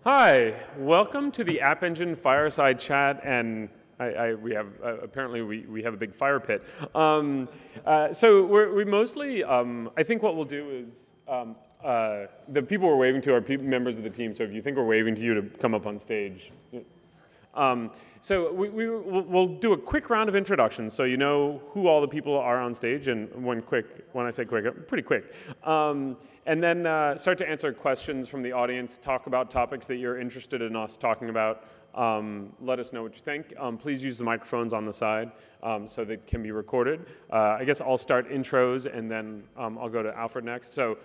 Hi, welcome to the App Engine Fireside Chat, and we have apparently we have a big fire pit. So we mostly, I think what we'll do is the people we're waving to are members of the team. So if you think we're waving to you to come up on stage. So we'll do a quick round of introductions so you know who all the people are on stage, and when I say quick, pretty quick. And then start to answer questions from the audience, talk about topics that you're interested in us talking about. Let us know what you think. Please use the microphones on the side so that can be recorded. I guess I'll start intros, and then I'll go to Alfred next. So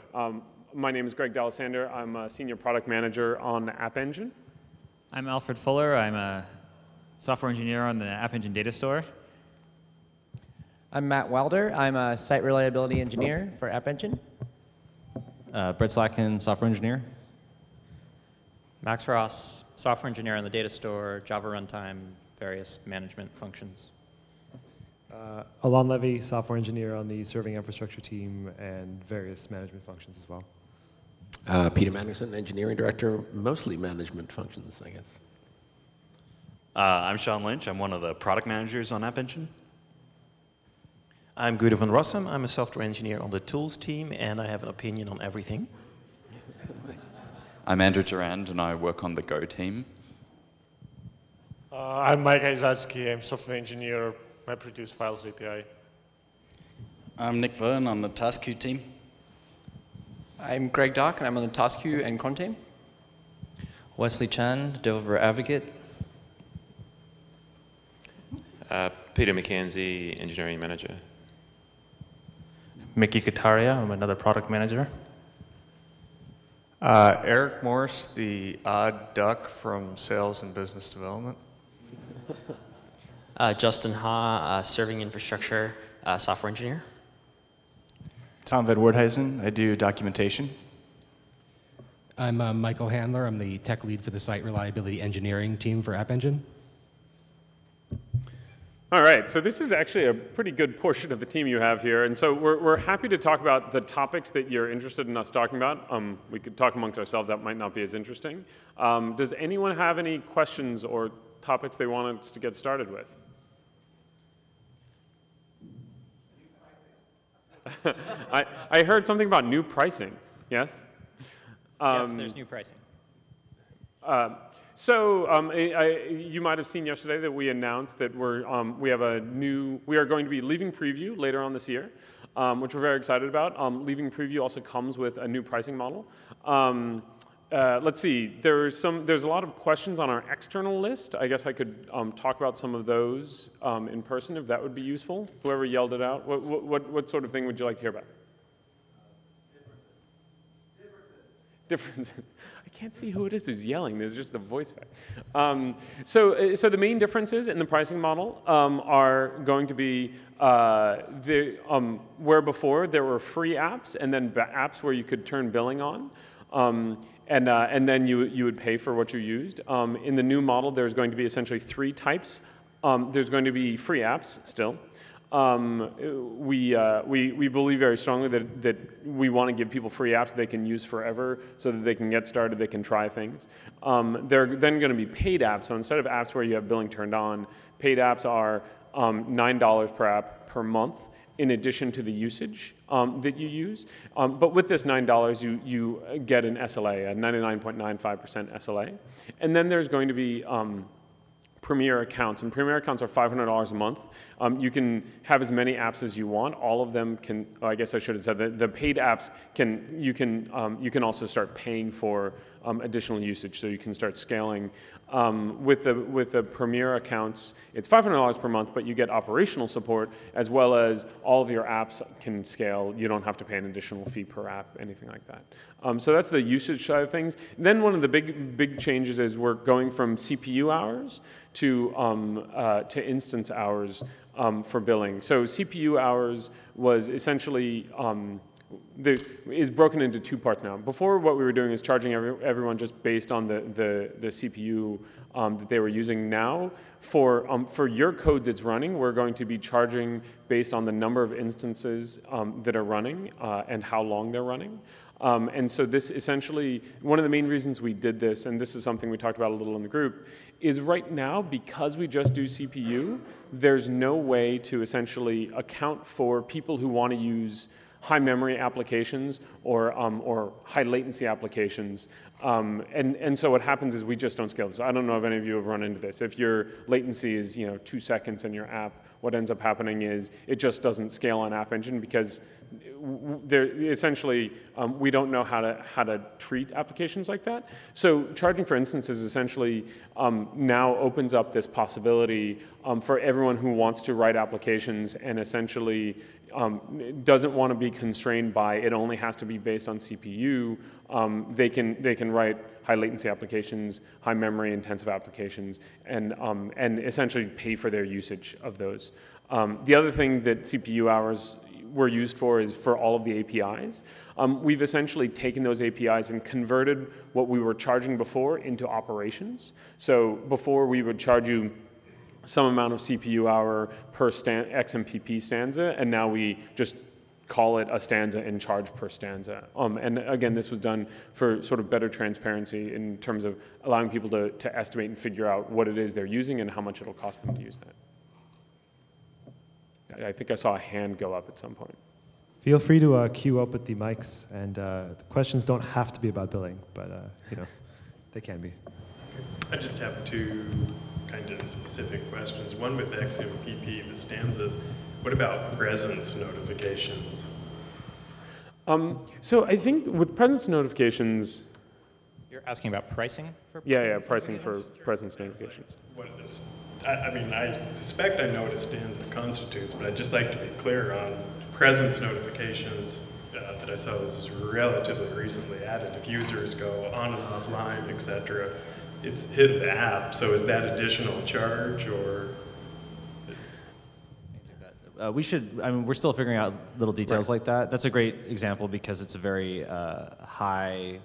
my name is Greg D'Alessandro. I'm a senior product manager on App Engine. I'm Alfred Fuller. I'm a software engineer on the App Engine data store. I'm Matt Wilder. I'm a site reliability engineer for App Engine. Brett Slatkin, software engineer. Max Ross, software engineer on the data store, Java runtime, various management functions. Alon Levy, software engineer on the serving infrastructure team and various management functions as well. Peter Manderson, engineering director, mostly management functions, I guess. I'm Sean Lynch. I'm one of the product managers on App Engine. I'm Guido van Rossum. I'm a software engineer on the tools team, and I have an opinion on everything. I'm Andrew Durand, and I work on the Go team. I'm Mike Aizatsky. I'm software engineer. I produce Files API. I'm Nick Verne on the task queue team. I'm Greg Dock, and I'm on the task queue and cron team. Wesley Chan, developer advocate. Peter McKenzie, engineering manager. Mickey Kataria, I'm another product manager. Eric Morse, the odd duck from sales and business development. Justin Ha, serving infrastructure, software engineer. Tom Van Woordhuizen, I do documentation. I'm Michael Handler. I'm the tech lead for the site reliability engineering team for App Engine. All right, so this is actually a pretty good portion of the team you have here, and so we're happy to talk about the topics that you're interested in us talking about. We could talk amongst ourselves, that might not be as interesting. Does anyone have any questions or topics they want us to get started with? I heard something about new pricing, yes? Yes, there's new pricing. So you might have seen yesterday that we announced that we are going to be leaving preview later on this year, which we're very excited about. Leaving preview also comes with a new pricing model. Let's see, there's a lot of questions on our external list. I guess I could talk about some of those in person if that would be useful. Whoever yelled it out, what sort of thing would you like to hear about? Differences. I can't see who it is who's yelling. There's just the voice back. So the main differences in the pricing model are going to be where before there were free apps and then apps where you could turn billing on. And then you would pay for what you used. In the new model, there's going to be essentially three types. There's going to be free apps still. We believe very strongly that we want to give people free apps they can use forever so that they can get started, they can try things. There are then going to be paid apps. So instead of apps where you have billing turned on, paid apps are $9 per app per month in addition to the usage that you use. But with this $9, you get an SLA, a 99.95% SLA. And then there's going to be Premier accounts, and Premier accounts are $500 a month. You can have as many apps as you want. All of them can. Oh, I guess I should have said that the paid apps you can also start paying for additional usage, so you can start scaling. With the Premier accounts, it's $500 per month, but you get operational support as well as all of your apps can scale. You don't have to pay an additional fee per app, anything like that. So that's the usage side of things. Then one of the big changes is we're going from CPU hours to instance hours for billing. So CPU hours was essentially is broken into two parts now. Before, what we were doing is charging everyone just based on the CPU that they were using. Now, for your code that's running, we're going to be charging based on the number of instances that are running and how long they're running. And so this essentially, one of the main reasons we did this, and this is something we talked about a little in the group, is right now, because we just do CPU, there's no way to essentially account for people who want to use high memory applications or high latency applications. And so what happens is we just don't scale this. I don't know if any of you have run into this. If your latency is 2 seconds in your app, what ends up happening is it just doesn't scale on App Engine because essentially we don't know how to treat applications like that. So charging for instances essentially now opens up this possibility for everyone who wants to write applications and essentially doesn't want to be constrained by it only has to be based on CPU. They can write high latency applications, high memory intensive applications, and essentially pay for their usage of those. The other thing that CPU hours were used for is for all of the APIs. We've essentially taken those APIs and converted what we were charging before into operations. So before we would charge you some amount of CPU hour per XMPP stanza, and now we just call it a stanza and charge per stanza. And again, this was done for sort of better transparency in terms of allowing people to estimate and figure out what it is they're using and how much it'll cost them to use that. I think I saw a hand go up at some point. Feel free to queue up with the mics, and the questions don't have to be about billing, but they can be. I just have two kind of specific questions. One with XMPP, the stanzas. What about presence notifications? So I think with presence notifications, you're asking about pricing for pricing for presence notifications. What is, I mean, I suspect I know what a stanza constitutes, but I'd just like to be clear on presence notifications that I saw was relatively recently added. If users go on and offline, etc., it's hit the app. So is that additional charge or? We're still figuring out little details like that. That's a great example because it's a very high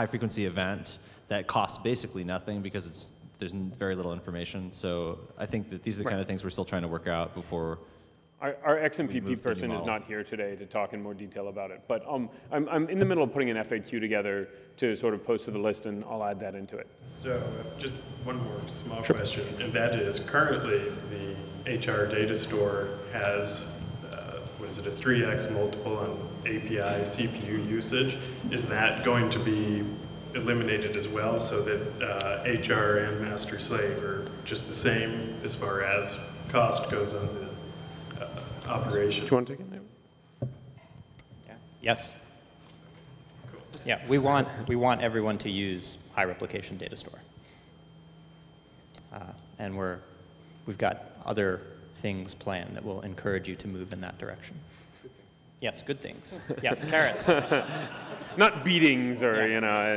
frequency event that costs basically nothing because there's very little information. So I think that these are the kind of things we're still trying to work out before. Our XMPP person is not here today to talk in more detail about it, but I'm in the middle of putting an FAQ together to sort of post to the list, and I'll add that into it. So just one more small question, and that is currently the HR data store has, what is it, a 3x multiple on API CPU usage. Is that going to be eliminated as well so that HR and master slave are just the same as far as cost goes on the operation? Do you want to take it? Yeah. Yes. Cool. Yeah, we want everyone to use high replication data store, and we've got other things planned that will encourage you to move in that direction. Yes, good things. Yes, carrots. Not beatings or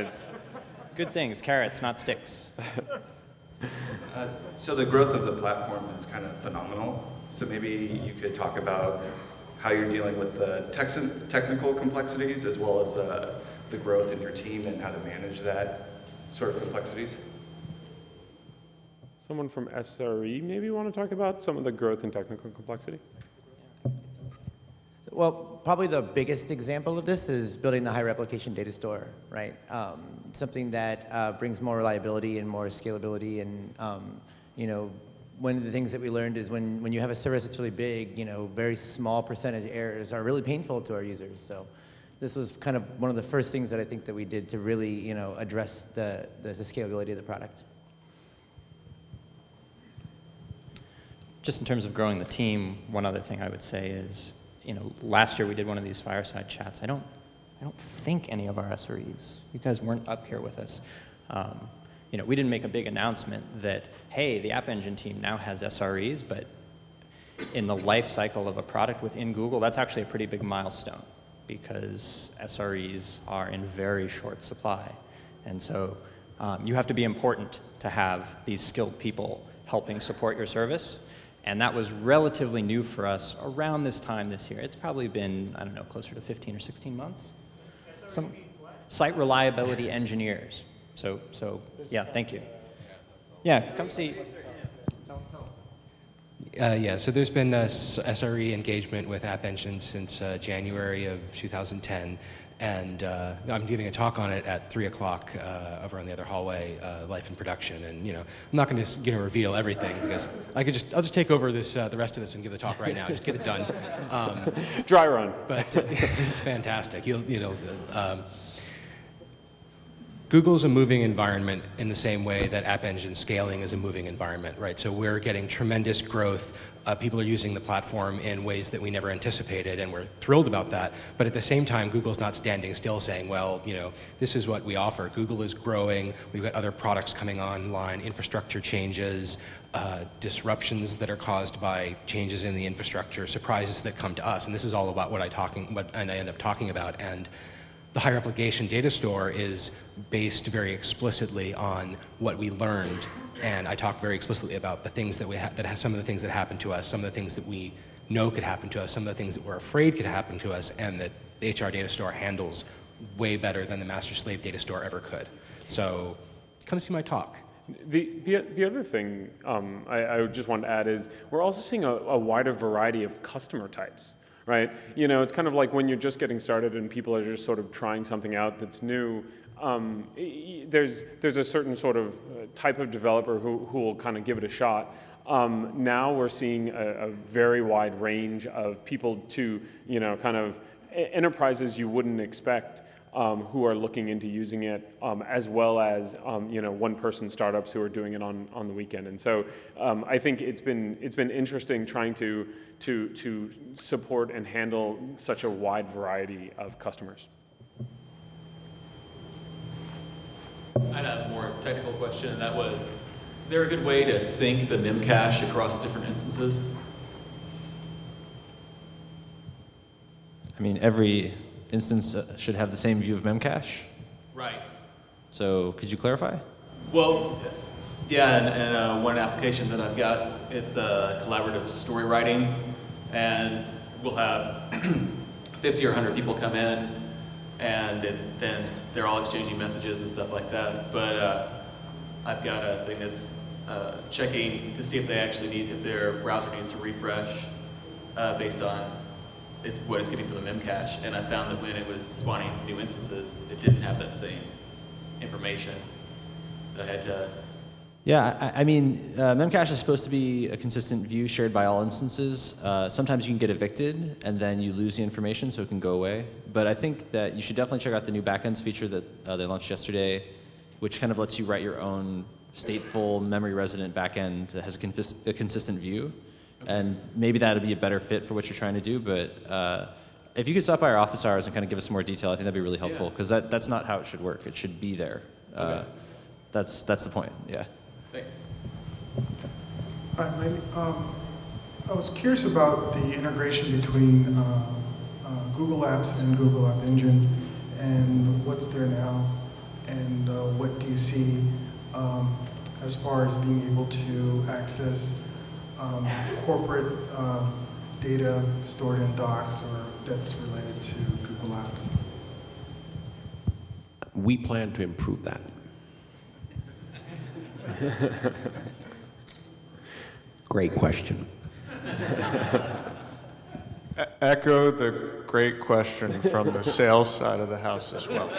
it's good things. Carrots, not sticks. So the growth of the platform is kind of phenomenal. So maybe you could talk about how you're dealing with the technical complexities as well as the growth in your team and how to manage that sort of complexities. Someone from SRE maybe want to talk about some of the growth in technical complexity? Well, probably the biggest example of this is building the high replication data store, right? Something that brings more reliability and more scalability, and one of the things that we learned is when you have a service that's really big, very small percentage errors are really painful to our users. So this was kind of one of the first things that I think that we did to really, address the scalability of the product. Just in terms of growing the team, one other thing I would say is, last year we did one of these fireside chats. I don't think any of our SREs, you guys weren't up here with us. We didn't make a big announcement that, hey, the App Engine team now has SREs, but in the life cycle of a product within Google, that's actually a pretty big milestone because SREs are in very short supply. And so you have to be important to have these skilled people helping support your service. And that was relatively new for us around this time this year. It's probably been, I don't know, closer to 15 or 16 months. Some site reliability engineers. So yeah, thank you. Yeah, come see. Yeah, so there's been SRE engagement with App Engine since January of 2010. And I'm giving a talk on it at 3 o'clock over on the other hallway, Life in Production. And I'm not going to reveal everything because I'll just take over this the rest of this and give the talk right now. Just get it done. Dry run. But it's fantastic. Google's a moving environment in the same way that App Engine scaling is a moving environment, right? So we're getting tremendous growth. People are using the platform in ways that we never anticipated, and we're thrilled about that. But at the same time, Google's not standing still saying, well, this is what we offer. Google is growing. We've got other products coming online, infrastructure changes, disruptions that are caused by changes in the infrastructure, surprises that come to us. And this is all about what I end up talking about. And the high replication data store is based very explicitly on what we learned, and I talk very explicitly about the things that some of the things that happened to us, some of the things that we know could happen to us, some of the things that we're afraid could happen to us, and that the HR data store handles way better than the master-slave data store ever could. So come see my talk. The other thing I just wanted to add is we're also seeing a wider variety of customer types. Right? It's kind of like when you're just getting started and people are just sort of trying something out that's new. There's a certain sort of type of developer who will kind of give it a shot. Now we're seeing a very wide range of people to, kind of enterprises you wouldn't expect who are looking into using it, as well as one-person startups who are doing it on the weekend. And so I think it's been interesting trying to support and handle such a wide variety of customers. I had a more technical question, and that was, is there a good way to sync the Memcache across different instances? I mean, every instance should have the same view of Memcache. Right. So could you clarify? Well, yeah, and one application that I've got, it's collaborative story writing, and we'll have 50 or 100 people come in, and then they're all exchanging messages and stuff like that. But I've got a thing that's checking to see if they actually if their browser needs to refresh based on what it's getting from the Memcache. And I found that when it was spawning new instances, it didn't have that same information. That I had to. Yeah, I mean, Memcache is supposed to be a consistent view shared by all instances. Sometimes you can get evicted, and then you lose the information, so it can go away. But I think that you should definitely check out the new backends feature that they launched yesterday, which kind of lets you write your own stateful, memory-resident backend that has a consistent view. Okay. And maybe that would be a better fit for what you're trying to do. But if you could stop by our office hours and kind of give us some more detail, I think that'd be really helpful, because that's not how it should work. It should be there. Okay. That's the point, yeah. Thanks. I was curious about the integration between Google Apps and Google App Engine, and what's there now, and what do you see as far as being able to access corporate data stored in docs or that's related to Google Apps? We plan to improve that. Great question. Echo the great question from the sales side of the house as well.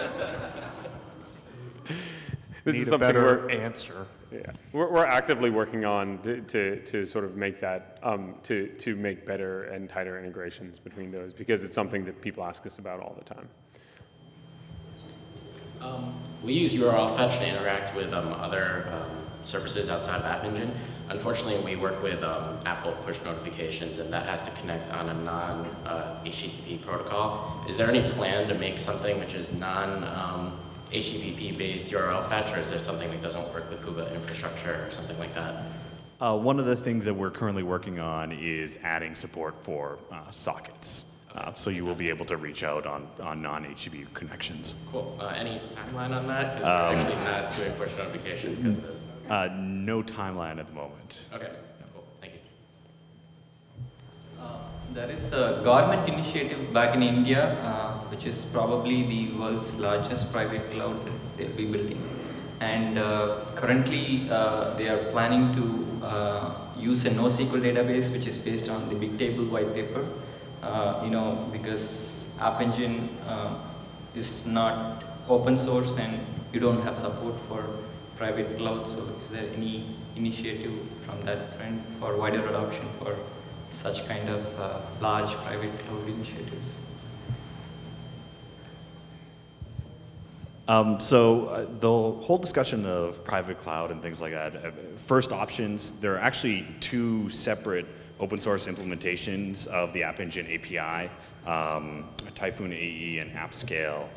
This Need is a something better answer. Yeah, we're actively working on to sort of make that to make better and tighter integrations between those, because it's something that people ask us about all the time. We use URL fetch to interact with other services outside of App Engine. Unfortunately, we work with Apple push notifications, and that has to connect on a non-HTTP protocol. Is there any plan to make something which is non-HTTP-based URL fetch, or is there something that doesn't work with Google infrastructure or something like that? One of the things that we're currently working on is adding support for sockets. So you will be able to reach out on non-HTTP connections. Cool. Any timeline on that? Because we're actually not doing push notifications because of this. No timeline at the moment. Okay, cool. Thank you. There is a government initiative back in India, which is probably the world's largest private cloud that they'll be building. And currently, they are planning to use a NoSQL database, which is based on the Bigtable white paper. Because App Engine is not open source and you don't have support for private cloud. So is there any initiative from that front for wider adoption for such kind of large private cloud initiatives? The whole discussion of private cloud and things like that, first options, there are actually two separate open source implementations of the App Engine API, Typhoon AE and AppScale.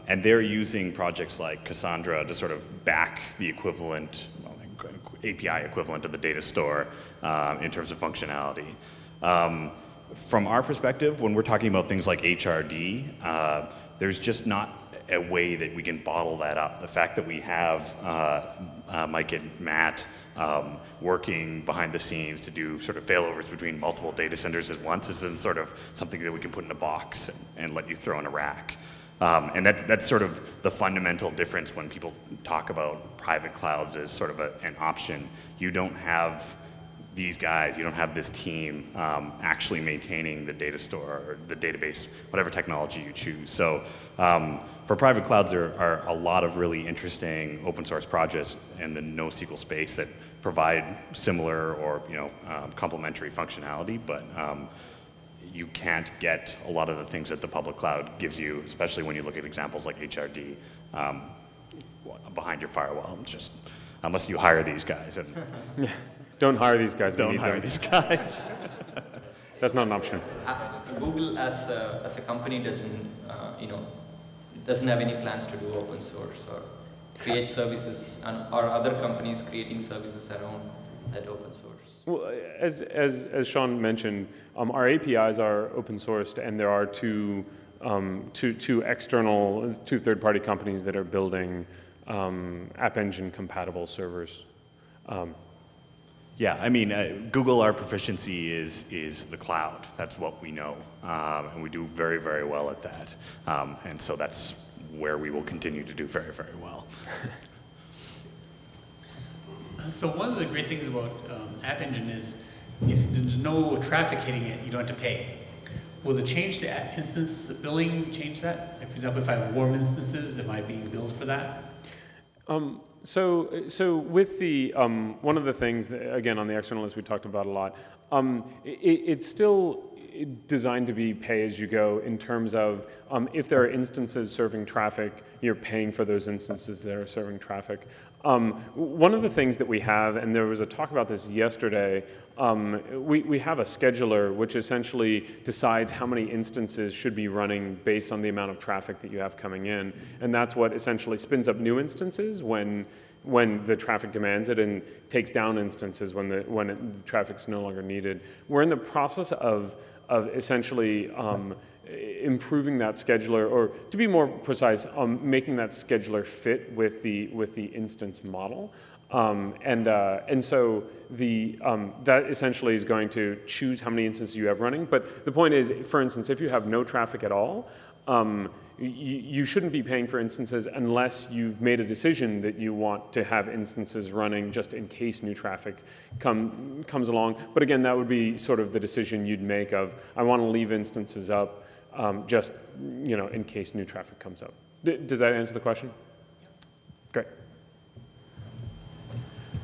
And they're using projects like Cassandra to sort of back the equivalent, well, API equivalent of the data store in terms of functionality. From our perspective, when we're talking about things like HRD, there's just not a way that we can bottle that up. The fact that we have Mike and Matt working behind the scenes to do sort of failovers between multiple data centers at once isn't sort of something that we can put in a box and let you throw in a rack. And that's sort of the fundamental difference when people talk about private clouds as sort of an option. You don't have these guys, you don't have this team actually maintaining the data store or the database, whatever technology you choose. So for private clouds, there are a lot of really interesting open source projects in the NoSQL space that provide similar or complementary functionality, but you can't get a lot of the things that the public cloud gives you, especially when you look at examples like HRD behind your firewall. It's just, unless you hire these guys. And don't hire these guys. Don't hire these guys. That's not an option. Google as a company doesn't have any plans to do open source or create services, or other companies creating services around that open source. Well, as Sean mentioned, our APIs are open sourced, and there are two third-party companies that are building App Engine compatible servers. Yeah, I mean, Google, our proficiency is the cloud. That's what we know, and we do very, very well at that. And so that's where we will continue to do very, very well. So one of the great things about App Engine is if there's no traffic hitting it, you don't have to pay. Will the change to instance billing change that? Like, for example, if I have warm instances, am I being billed for that? So with the, one of the things, that, again, on the external list we talked about a lot, it's still designed to be pay-as-you-go in terms of if there are instances serving traffic, you're paying for those instances that are serving traffic. One of the things that we have, and there was a talk about this yesterday, we have a scheduler which essentially decides how many instances should be running based on the amount of traffic that you have coming in. And that's what essentially spins up new instances when the traffic demands it, and takes down instances when the traffic's no longer needed. We're in the process of essentially improving that scheduler, or to be more precise, making that scheduler fit with the instance model. And so that essentially is going to choose how many instances you have running. But the point is, for instance, if you have no traffic at all, you shouldn't be paying for instances unless you've made a decision that you want to have instances running just in case new traffic comes along. But again, that would be sort of the decision you'd make of, I want to leave instances up just in case new traffic comes up. Does that answer the question? Great.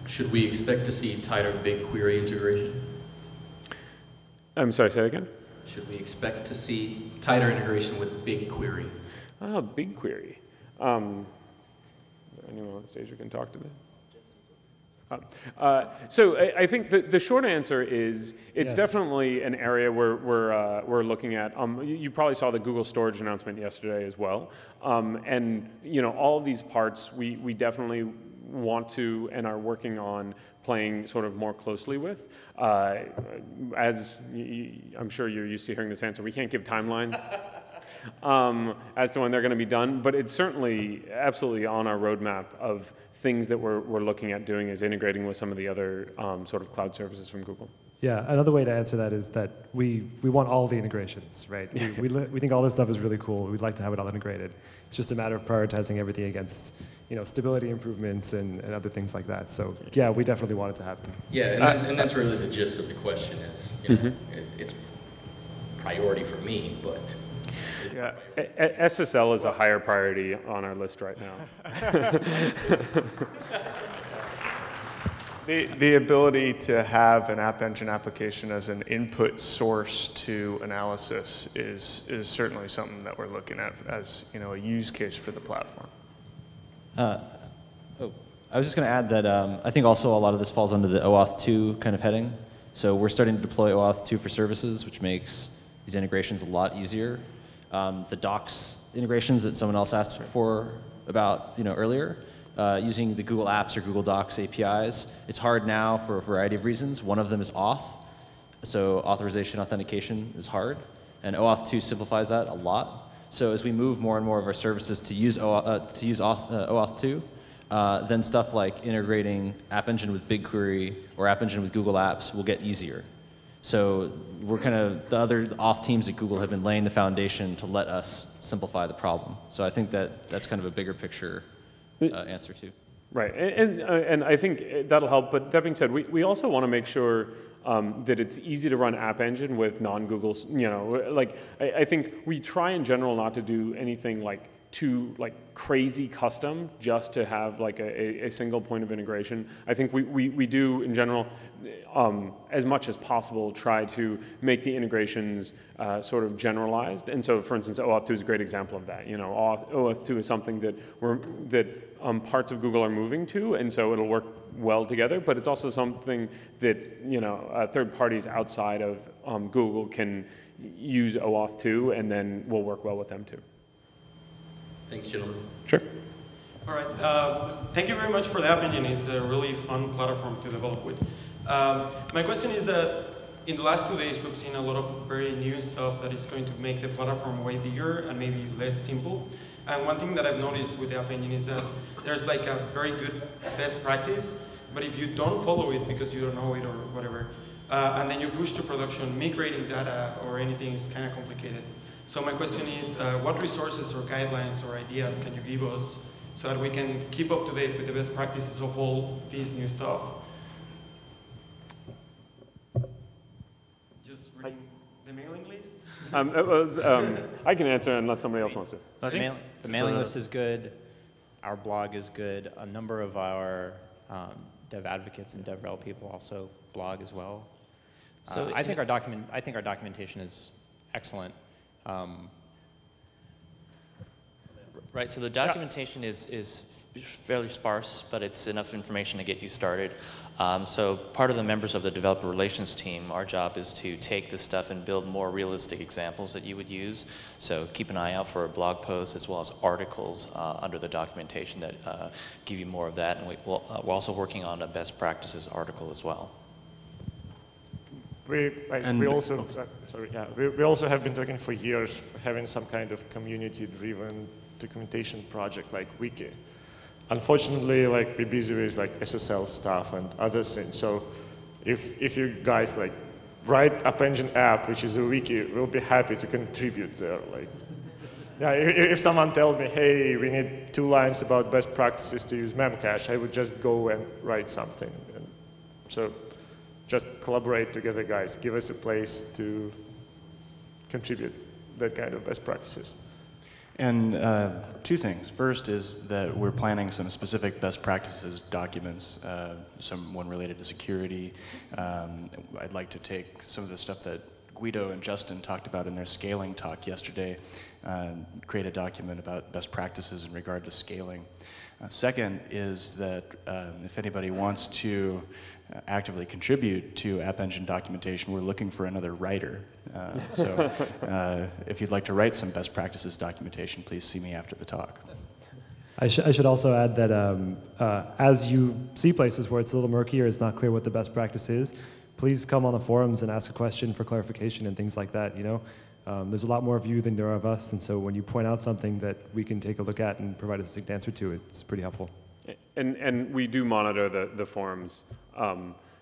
Should we expect to see tighter BigQuery integration? I'm sorry, say that again? Should we expect to see tighter integration with BigQuery? Ah, BigQuery. Anyone on stage who can talk to that? So I think the short answer is it's definitely an area where we're looking at. You probably saw the Google Storage announcement yesterday as well. And all of these parts we definitely want to and are working on playing sort of more closely with. As I'm sure you're used to hearing this answer, we can't give timelines as to when they're going to be done, but it's certainly absolutely on our roadmap of things that we're looking at doing, is integrating with some of the other sort of cloud services from Google. Yeah, another way to answer that is that we want all the integrations, right? We think all this stuff is really cool. We'd like to have it all integrated. It's just a matter of prioritizing everything against stability improvements and other things like that. So yeah, we definitely want it to happen. Yeah, and that's really the gist of the question is, it's priority for me, but Yeah. SSL is a higher priority on our list right now. The ability to have an App Engine application as an input source to analysis is certainly something that we're looking at as a use case for the platform. I was just going to add that I think also a lot of this falls under the OAuth 2 kind of heading. So we're starting to deploy OAuth 2 for services, which makes these integrations a lot easier. The docs integrations that someone else asked for about earlier, using the Google Apps or Google Docs APIs, it's hard now for a variety of reasons. One of them is auth. So authorization authentication is hard. And OAuth 2 simplifies that a lot. So as we move more and more of our services to use OAuth 2, then stuff like integrating App Engine with BigQuery or App Engine with Google Apps will get easier. So we're the other auth teams at Google have been laying the foundation to let us simplify the problem. So I think that's kind of a bigger picture answer too. Right, and I think that'll help. But that being said, we also want to make sure that it's easy to run App Engine with non-Google. I think we try in general not to do anything too crazy custom just to have a single point of integration. I think we do in general, as much as possible, try to make the integrations sort of generalized. And so, for instance, OAuth 2 is a great example of that. OAuth 2 is something that parts of Google are moving to, and so it'll work well together. But it's also something that third parties outside of Google can use OAuth 2, and then will work well with them too. Thanks, gentlemen. Sure. All right. Thank you very much for the App Engine. It's a really fun platform to develop with. My question is that in the last 2 days, we've seen a lot of very new stuff that is going to make the platform way bigger and maybe less simple. And one thing that I've noticed with the App Engine is that there's a very good best practice, but if you don't follow it because you don't know it or whatever, and then you push to production, migrating data or anything is kind of complicated. So my question is, what resources or guidelines or ideas can you give us so that we can keep up to date with the best practices of all this new stuff? Just reading the mailing list? I can answer unless somebody else wants to. The mailing list is good. Our blog is good. A number of our dev advocates and DevRel people also blog as well. So I think our documentation is excellent. Right, so the documentation is fairly sparse, but it's enough information to get you started. So part of the members of the developer relations team, our job is to take this stuff and build more realistic examples that you would use. So keep an eye out for blog posts as well as articles under the documentation that give you more of that. And we're also working on a best practices article as well. We also have been talking for years, having some kind of community-driven documentation project like Wiki. Unfortunately, we're busy with SSL stuff and other things. So if you guys write App Engine app, which is a wiki, we'll be happy to contribute there. If someone tells me, hey, we need 2 lines about best practices to use Memcache, I would just go and write something. And so just collaborate together, guys. Give us a place to contribute that kind of best practices. And 2 things. First is that we're planning some specific best practices documents, one related to security. I'd like to take some of the stuff that Guido and Justin talked about in their scaling talk yesterday, create a document about best practices in regard to scaling. Second is that if anybody wants to actively contribute to App Engine documentation, we're looking for another writer. So if you'd like to write some best practices documentation, please see me after the talk. I should also add that as you see places where it's a little murky or it's not clear what the best practice is, please come on the forums and ask a question for clarification and things like that. There's a lot more of you than there are of us, and so when you point out something that we can take a look at and provide a succinct answer to, it's pretty helpful. And we do monitor the forums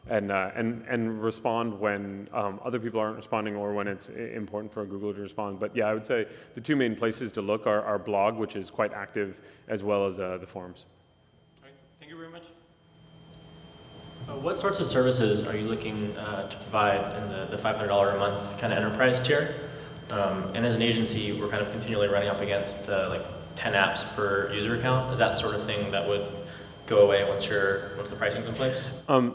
and respond when other people aren't responding or when it's important for Google to respond. But yeah, I would say the 2 main places to look are our blog, which is quite active, as well as the forums. All right. Thank you very much. What sorts of services are you looking to provide in the $500 a month kind of enterprise tier? And as an agency, we're kind of continually running up against like 10 apps per user account. Is that the sort of thing that would go away once the pricing's in place?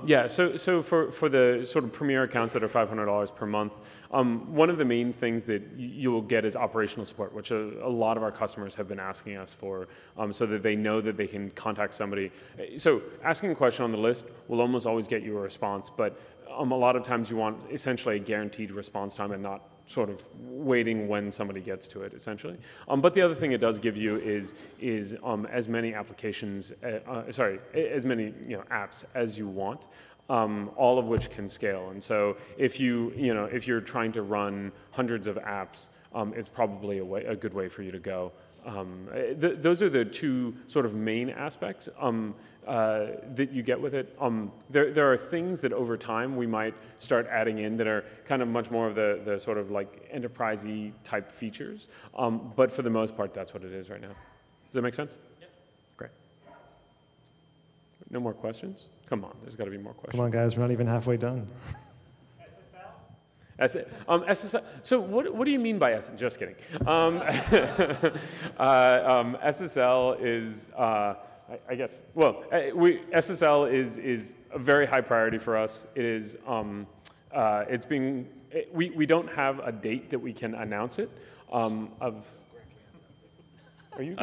Yeah, so for the sort of premier accounts that are $500 per month, one of the main things that you will get is operational support, which a lot of our customers have been asking us for, so that they know that they can contact somebody. So asking a question on the list will almost always get you a response, but a lot of times you want essentially a guaranteed response time and not sort of waiting when somebody gets to it, essentially. But the other thing it does give you is as many applications, as many apps as you want, all of which can scale. And so if you're trying to run hundreds of apps, it's probably a good way for you to go. Those are the two sort of main aspects that you get with it. There are things that over time we might start adding in that are kind of much more of the sort of like enterprise-y type features. But for the most part, that's what it is right now. Does that make sense? Yep. Great. No more questions? Come on, there's got to be more questions. Come on, guys, we're not even halfway done. SSL. So what do you mean by SSL? Just kidding. SSL is, I guess, well, SSL is a very high priority for us. It is, we don't have a date that we can announce it. Are you?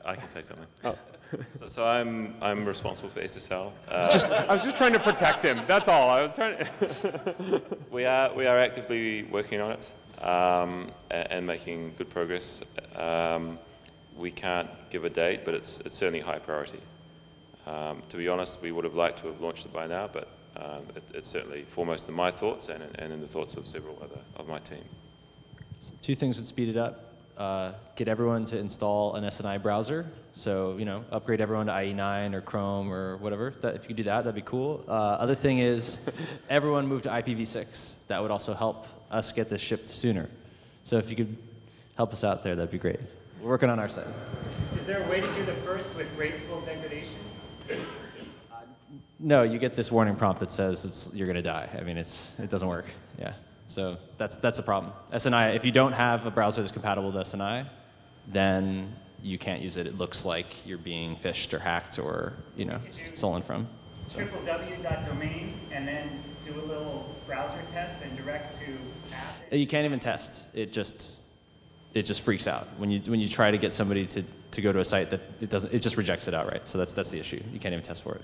I can say something. Oh. So I'm responsible for SSL. I was just trying to protect him. That's all. I was trying to. We are actively working on it and making good progress. We can't give a date, but it's certainly high priority. To be honest, we would have liked to have launched it by now, but it's certainly foremost in my thoughts and in the thoughts of several other of my team. Two things would speed it up. Get everyone to install an SNI browser. So, upgrade everyone to IE9 or Chrome or whatever. If you could do that, that'd be cool. Other thing is, everyone move to IPv6. That would also help us get this shipped sooner. So if you could help us out there, that'd be great. We're working on our side. Is there a way to do the first with graceful degradation? No, you get this warning prompt that says you're going to die. I mean, it doesn't work. Yeah. So that's a problem. SNI, if you don't have a browser that's compatible with SNI, then you can't use it. It looks like you're being phished or hacked or stolen from. www.domain and then do a little browser test and direct to app. You can't even test. It just freaks out when you try to get somebody to go to a site that it just rejects it outright. So that's the issue. You can't even test for it.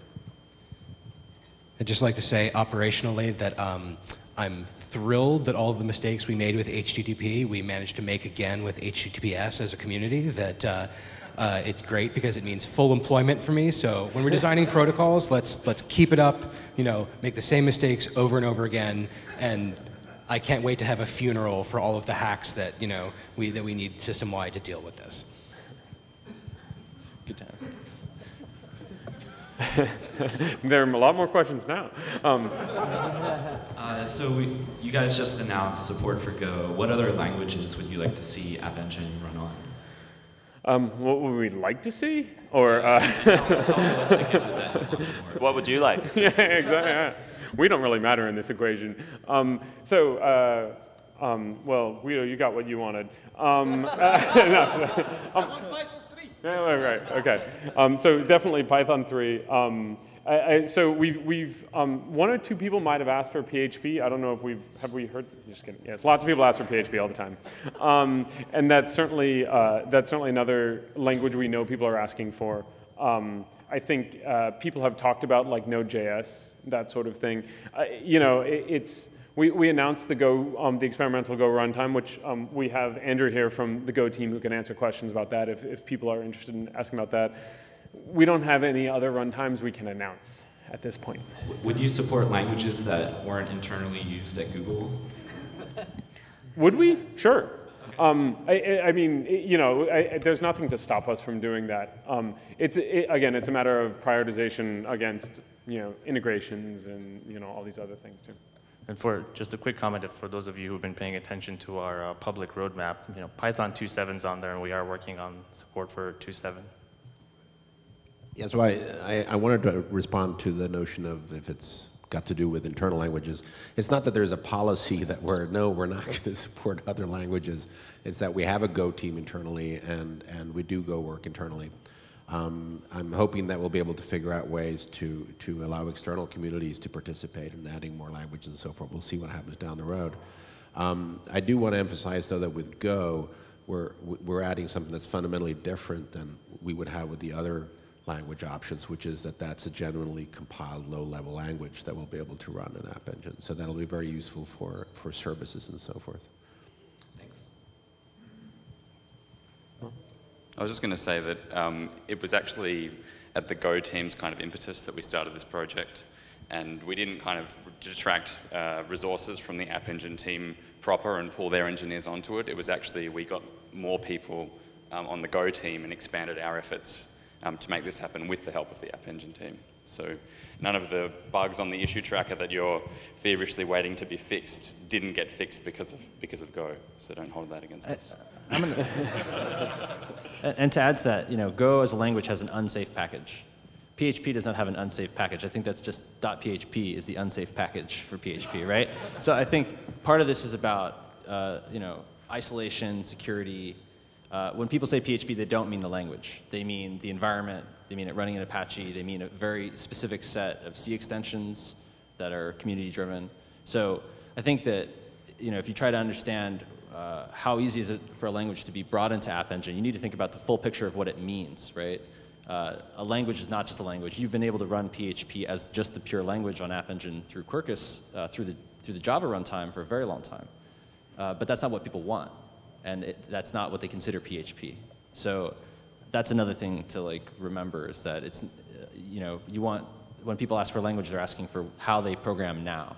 I'd just like to say operationally that I'm thrilled that all of the mistakes we made with HTTP, we managed to make again with HTTPS as a community. That it's great because it means full employment for me. So when we're designing protocols, let's keep it up. Make the same mistakes over and over again. And I can't wait to have a funeral for all of the hacks that we need system-wide to deal with this. Good time. There are a lot more questions now. So you guys just announced support for Go. What other languages would you like to see App Engine run on? What would we like to see? Or what would you like to see? Yeah, exactly. Yeah. We don't really matter in this equation. Well, Guido, you got what you wanted. Right. Okay. So definitely Python 3. So we've one or two people might have asked for PHP. I don't know if have we heard. Just kidding. Yes, lots of people ask for PHP all the time, and that's certainly another language we know people are asking for. I think people have talked about like Node.js, that sort of thing. We announced the Go, the experimental Go runtime, which we have Andrew here from the Go team who can answer questions about that if people are interested in asking about that. We don't have any other runtimes we can announce at this point. Would you support languages that weren't internally used at Google? Would we? Sure. I mean, there's nothing to stop us from doing that. Again, it's a matter of prioritization against integrations and all these other things too. And for just a quick comment, for those of you who've been paying attention to our public roadmap, Python 2.7 is on there, and we are working on support for 2.7. Yeah, so I wanted to respond to the notion of if it's got to do with internal languages. It's not that there's a policy that we're not going to support other languages. It's that we have a Go team internally, and we do Go work internally. I'm hoping that we'll be able to figure out ways to allow external communities to participate in adding more languages and so forth. We'll see what happens down the road. I do want to emphasize, though, that with Go, we're adding something that's fundamentally different than we would have with the other language options, which is that that's a genuinely compiled low-level language that we'll be able to run in App Engine. So that'll be very useful for services and so forth. Thanks. I was just going to say that it was actually at the Go team's kind of impetus that we started this project, and we didn't kind of detract resources from the App Engine team proper and pull their engineers onto it. It was actually, we got more people on the Go team and expanded our efforts to make this happen with the help of the App Engine team. So none of the bugs on the issue tracker that you're feverishly waiting to be fixed didn't get fixed because of Go. So don't hold that against us. And to add to that, Go as a language has an unsafe package. PHP does not have an unsafe package. I think that's just .php is the unsafe package for PHP, right? So I think part of this is about isolation, security. When people say PHP, they don't mean the language. They mean the environment. They mean it running in Apache. They mean a very specific set of C extensions that are community-driven. So I think that if you try to understand how easy is it for a language to be brought into App Engine, you need to think about the full picture of what it means, right? A language is not just a language. You've been able to run PHP as just the pure language on App Engine through Quarkus, through the Java runtime for a very long time. But that's not what people want. And that's not what they consider PHP. So that's another thing to remember is that it's, you want, when people ask for language, they're asking for how they program now.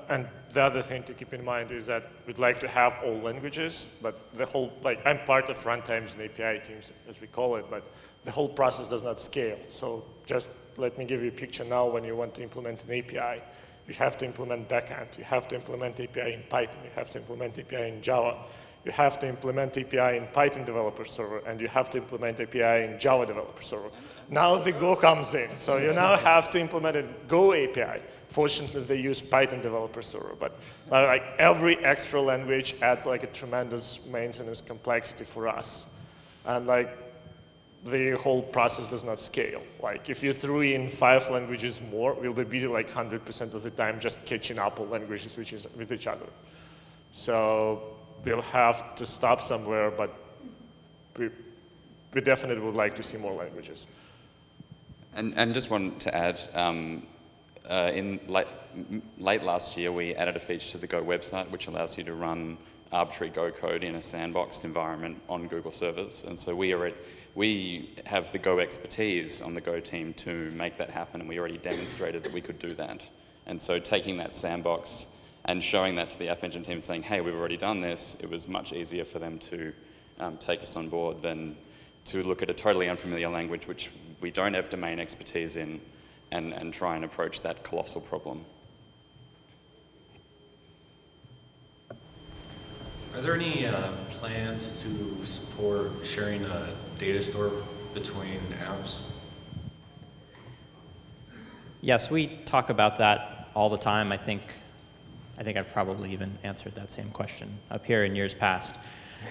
And the other thing to keep in mind is that we'd like to have all languages, but the whole, I'm part of runtimes and API teams, as we call it, but the whole process does not scale. So just let me give you a picture now. When you want to implement an API, you have to implement backend. You have to implement API in Python. You have to implement API in Java. You have to implement API in Python developer server, and you have to implement API in Java developer server. Now the Go comes in, so you now have to implement a Go API. Fortunately, they use Python developer server, but every extra language adds a tremendous maintenance complexity for us, and the whole process does not scale. If you threw in 5 languages more, we'll be busy 100% of the time just catching up all languages with each other. So we'll have to stop somewhere, but we definitely would like to see more languages. And just wanted to add, in late last year, we added a feature to the Go website which allows you to run arbitrary Go code in a sandboxed environment on Google servers. And so we have the Go expertise on the Go team to make that happen, and we already demonstrated that we could do that. And so taking that sandbox and showing that to the App Engine team and saying, hey, we've already done this, it was much easier for them to take us on board than to look at a totally unfamiliar language which we don't have domain expertise in and try and approach that colossal problem. Are there any plans to support sharing a data store between apps? Yes, we talk about that all the time. I think I've probably even answered that same question up here in years past.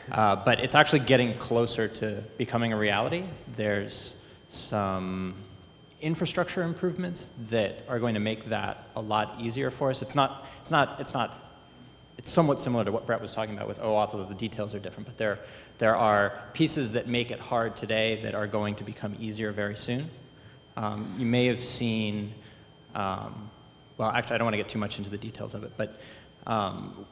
But it's actually getting closer to becoming a reality. There's some infrastructure improvements that are going to make that a lot easier for us. It's somewhat similar to what Brett was talking about with OAuth, although the details are different. But there are pieces that make it hard today that are going to become easier very soon. You may have seen, well, actually, I don't want to get too much into the details of it, but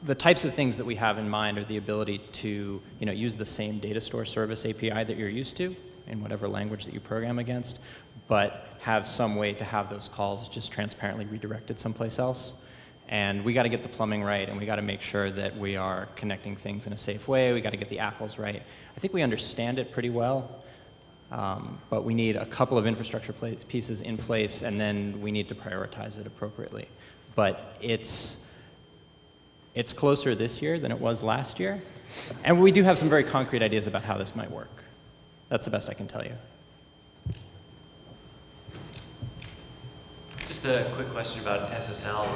the types of things that we have in mind are the ability to use the same data store service API that you're used to in whatever language that you program against, but have some way to have those calls just transparently redirected someplace else. And we got to get the plumbing right, and we got to make sure that we are connecting things in a safe way. We got to get the apples right. I think we understand it pretty well, but we need a couple of infrastructure pieces in place, and then we need to prioritize it appropriately. But it's closer this year than it was last year, and we do have some very concrete ideas about how this might work. That's the best I can tell you. Just Just a quick question about SSL.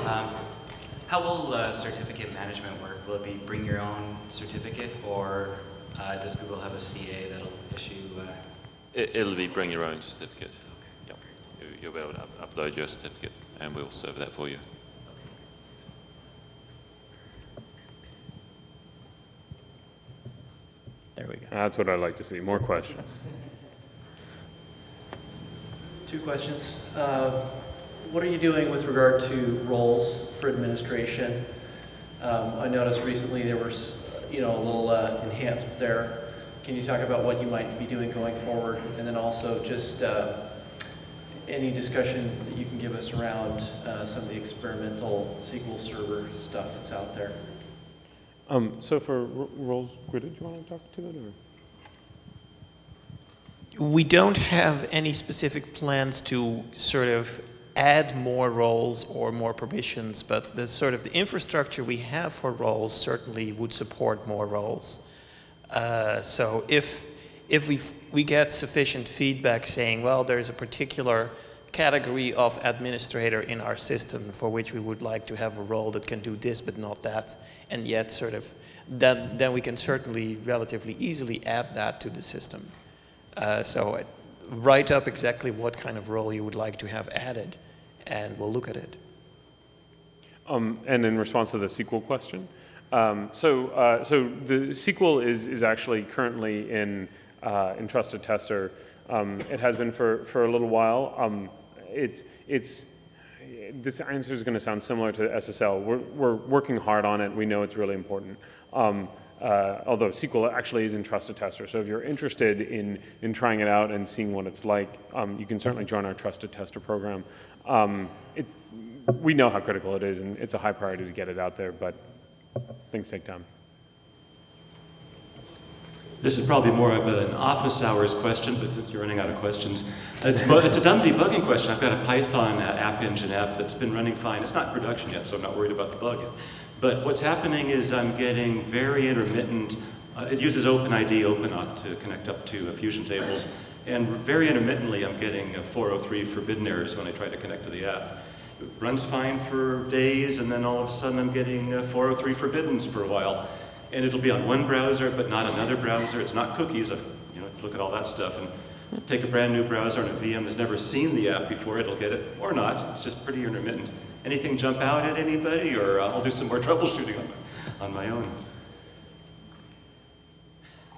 How will certificate management work? Will it be bring your own certificate, or does Google have a CA that'll issue? It'll be bring your own certificate. Okay. Yep. You'll be able to upload your certificate, and we'll serve that for you. There we go. That's what I'd like to see. More questions. Two questions. What are you doing with regard to roles for administration? I noticed recently there was, a little enhancement there. Can you talk about what you might be doing going forward? And then also just any discussion that you can give us around some of the experimental SQL Server stuff that's out there? So for roles, Greta, do you want to talk to that? Or? We don't have any specific plans to sort of add more roles or more permissions, but the sort of the infrastructure we have for roles certainly would support more roles. So if we get sufficient feedback saying, well, there's a particular category of administrator in our system for which we would like to have a role that can do this but not that, and yet sort of, then we can certainly relatively easily add that to the system. So write up exactly what kind of role you would like to have added, and we'll look at it. And in response to the SQL question, so the SQL is actually currently in Trusted Tester. It has been for a little while. This answer is going to sound similar to SSL. We're working hard on it. We know it's really important. Although SQL actually is in Trusted Tester. So if you're interested in trying it out and seeing what it's like, you can certainly join our Trusted Tester program. We know how critical it is, and it's a high priority to get it out there, but things take time. This is probably more of an office hours question, but since you're running out of questions, it's a dumb debugging question. I've got a Python App Engine app that's been running fine. It's not in production yet, so I'm not worried about the bug yet. But what's happening is I'm getting very intermittent. It uses OpenID, OpenAuth to connect up to Fusion tables. And very intermittently, I'm getting 403 forbidden errors when I try to connect to the app. It runs fine for days, and then all of a sudden I'm getting 403 forbiddens for a while. And it'll be on one browser, but not another browser. It's not cookies. I've look at all that stuff and take a brand new browser on a VM that's never seen the app before. It'll get it or not. It's just pretty intermittent. Anything jump out at anybody, or I'll do some more troubleshooting on my own.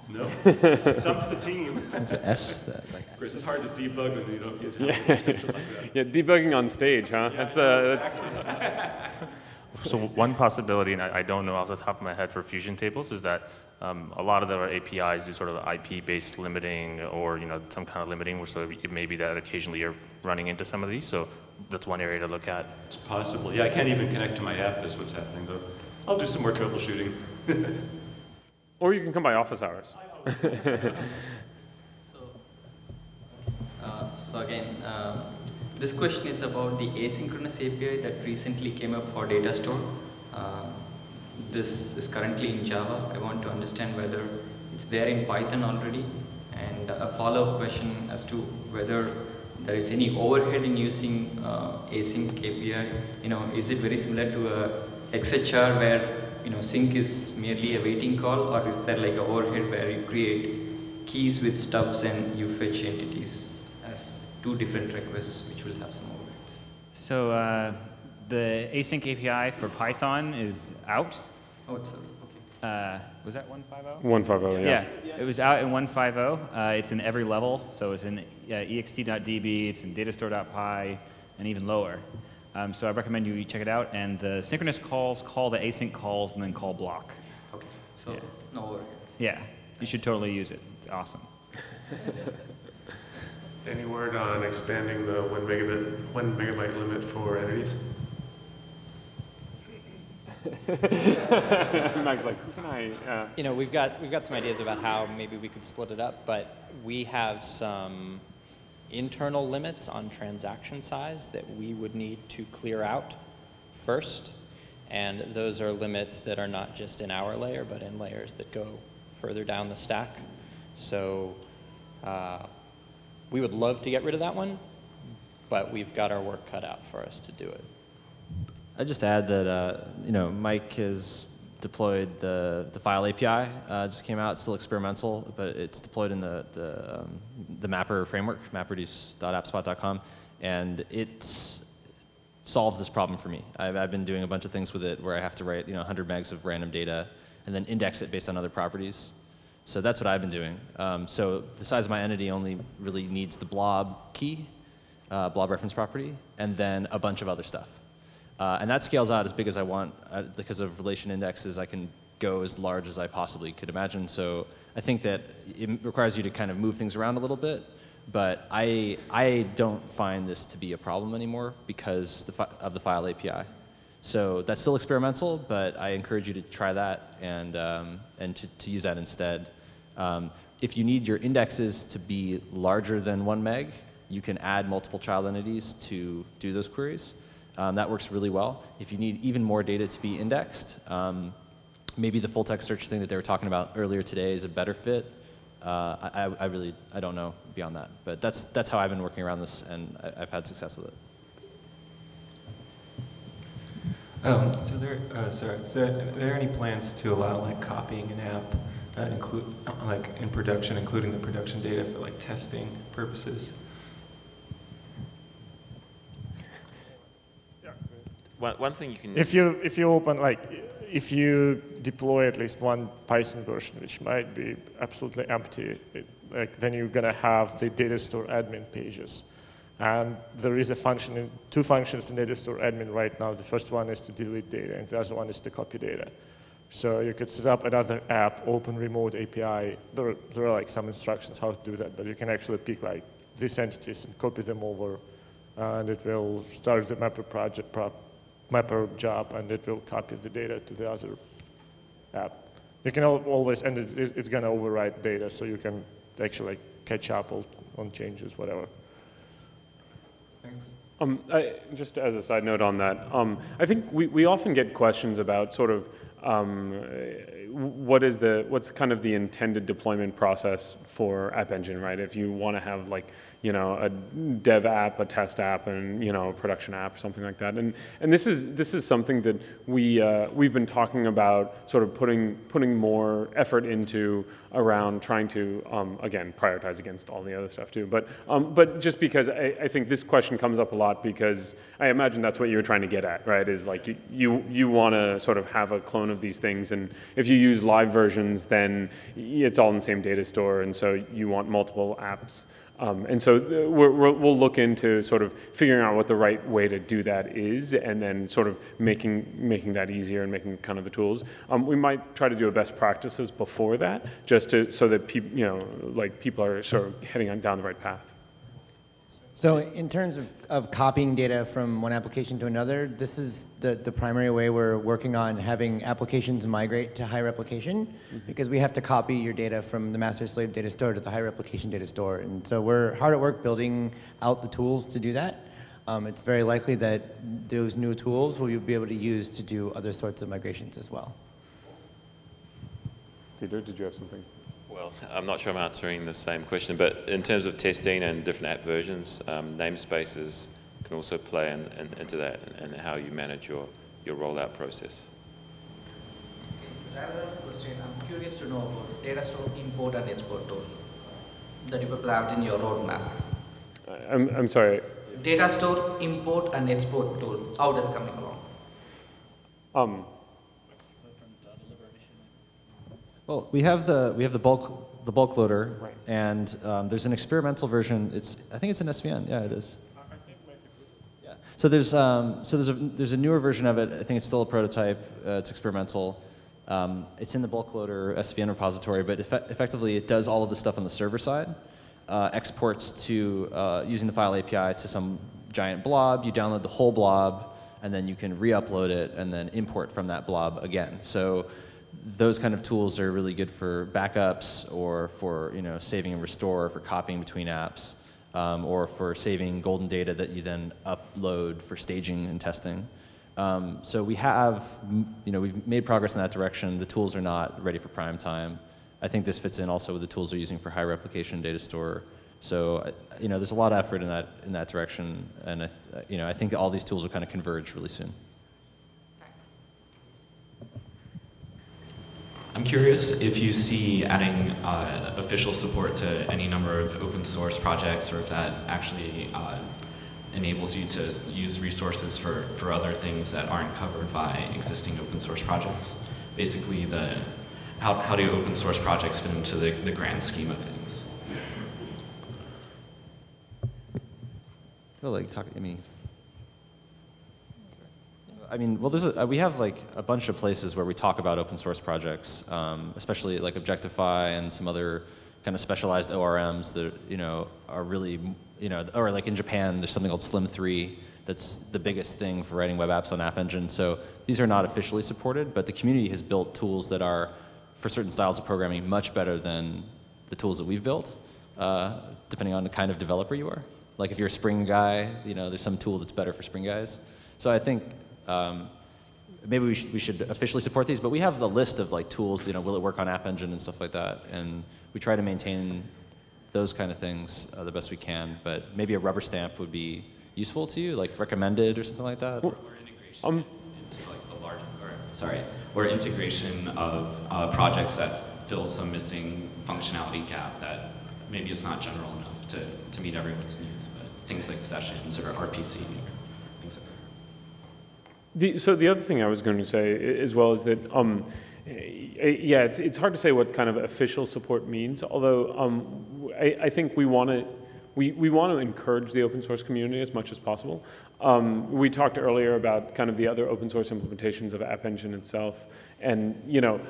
No, stump the team. That's an S. Chris, it's hard to debug when you don't get description like that. Yeah, debugging on stage, huh? Yeah, That's So one possibility, and I don't know off the top of my head for Fusion tables, is that a lot of our APIs do sort of IP-based limiting, or some kind of limiting, so it may be that occasionally you're running into some of these. So that's one area to look at. It's possible. Yeah, I can't even connect to my app. Is what's happening, though. I'll do some more troubleshooting. Or you can come by office hours. So again, this question is about the asynchronous API that recently came up for data store. This is currently in Java. I want to understand whether it's there in Python already, and a follow-up question as to whether there is any overhead in using async API. Is it very similar to a XHR where sync is merely a waiting call, or is there like an overhead where you create keys with stubs and you fetch entities as two different requests, which will have some overheads? So the async API for Python is out. Oh, it's okay. Was that 1.5.0? 1.5.0, yeah. Yeah, it was out in 1.5.0. It's in every level, so it's in ext.db, it's in datastore.py, and even lower. So I recommend you check it out. And the synchronous calls call the async calls and then call block. Okay, so no overheads. Yeah, you should totally use it. It's awesome. Any word on expanding the 1 megabyte limit for entities? Mag's like, who can I? We've got some ideas about how maybe we could split it up, but we have some internal limits on transaction size that we would need to clear out first, and those are limits that are not just in our layer, but in layers that go further down the stack. So we would love to get rid of that one, but we've got our work cut out for us to do it. I'd just add that Mike has deployed the file API. Just came out. It's still experimental, but it's deployed in the Mapper framework, mapreduce.appspot.com, and it solves this problem for me. I've been doing a bunch of things with it where I have to write 100 megs of random data and then index it based on other properties. So that's what I've been doing. So the size of my entity only really needs the blob key, blob reference property, and then a bunch of other stuff. And that scales out as big as I want. Because of relation indexes, I can go as large as I possibly could imagine. So I think that it requires you to kind of move things around a little bit. But I don't find this to be a problem anymore because of the file API. So that's still experimental, but I encourage you to try that and to use that instead. If you need your indexes to be larger than 1 meg, you can add multiple child entities to do those queries. That works really well. If you need even more data to be indexed, maybe the full text search thing that they were talking about earlier today is a better fit. I don't know beyond that, but that's how I've been working around this, and I've had success with it. So are there any plans to allow like copying an app, like in production, including the production data for like testing purposes? One thing you can... If you open, if you deploy at least one Python version, which might be absolutely empty, then you're going to have the data store admin pages. And there is a function, two functions in data store admin right now. The first one is to delete data, and the other one is to copy data. So you could set up another app, open remote API. There are like some instructions how to do that, but you can actually pick like these entities and copy them over, and it will start the Mapper project, Mapper job, and it will copy the data to the other app. You can always, and it's going to overwrite data, so you can actually catch up on changes, whatever. Thanks. Just as a side note on that, I think we often get questions about sort of what's kind of the intended deployment process for App Engine, right? If you want to have like, a dev app, a test app, and a production app or something like that. And this is something that we've been talking about, sort of putting more effort into around trying to again prioritize against all the other stuff too. But just because I think this question comes up a lot because I imagine that's what you're trying to get at, right? Is like you want to sort of have a clone of these things, and if you use live versions, then it's all in the same data store, and so you want multiple apps. And so we'll look into sort of figuring out what the right way to do that is, and then sort of making that easier and making kind of the tools. We might try to do a best practices before that, just so that people are sort of heading down the right path. So in terms of copying data from one application to another, this is the primary way we're working on having applications migrate to high replication, because we have to copy your data from the master slave data store to the high replication data store. And so we're hard at work building out the tools to do that. It's very likely that those new tools will be able to use to do other sorts of migrations as well. Peter, did you have something? Well, I'm not sure I'm answering the same question, but in terms of testing and different app versions, namespaces can also play into that and how you manage your rollout process. Rather than question, I'm curious to know about data store import and export tool that you have planned in your roadmap. I'm sorry. Data store import and export tool, how does coming along? Well, we have the bulk loader, right. And there's an experimental version. I think it's an SVN. Yeah, it is. Yeah. So there's a newer version of it. I think it's still a prototype. It's experimental. It's in the bulk loader SVN repository, but effectively it does all of the stuff on the server side. Exports to using the file API to some giant blob. You download the whole blob, and then you can re-upload it and then import from that blob again. So those kind of tools are really good for backups, or for saving and restore, for copying between apps, or for saving golden data that you then upload for staging and testing. So we've made progress in that direction. The tools are not ready for prime time. I think this fits in also with the tools we're using for high replication data store. So, there's a lot of effort in that direction, and I think all these tools will kind of converge really soon. I'm curious if you see adding official support to any number of open source projects, or if that actually enables you to use resources for other things that aren't covered by existing open source projects. Basically, how do open source projects fit into the grand scheme of things? Well, we have like a bunch of places where we talk about open source projects, especially like Objectify and some other kind of specialized ORMs that are really or like in Japan there's something called Slim3 that's the biggest thing for writing web apps on App Engine. So these are not officially supported, but the community has built tools that are for certain styles of programming much better than the tools that we've built, depending on the kind of developer you are. Like if you're a Spring guy, there's some tool that's better for Spring guys. So I think maybe we should officially support these, but we have the list of like tools, will it work on App Engine and stuff like that, and we try to maintain those kind of things the best we can, but maybe a rubber stamp would be useful to you, like recommended or something like that. Or integration into like or integration of projects that fill some missing functionality gap that maybe is not general enough to meet everyone's needs, but things like sessions or RPC or things like that. So the other thing I was going to say as well is that, it's hard to say what kind of official support means, although I think we want to encourage the open source community as much as possible. We talked earlier about kind of the other open source implementations of App Engine itself, and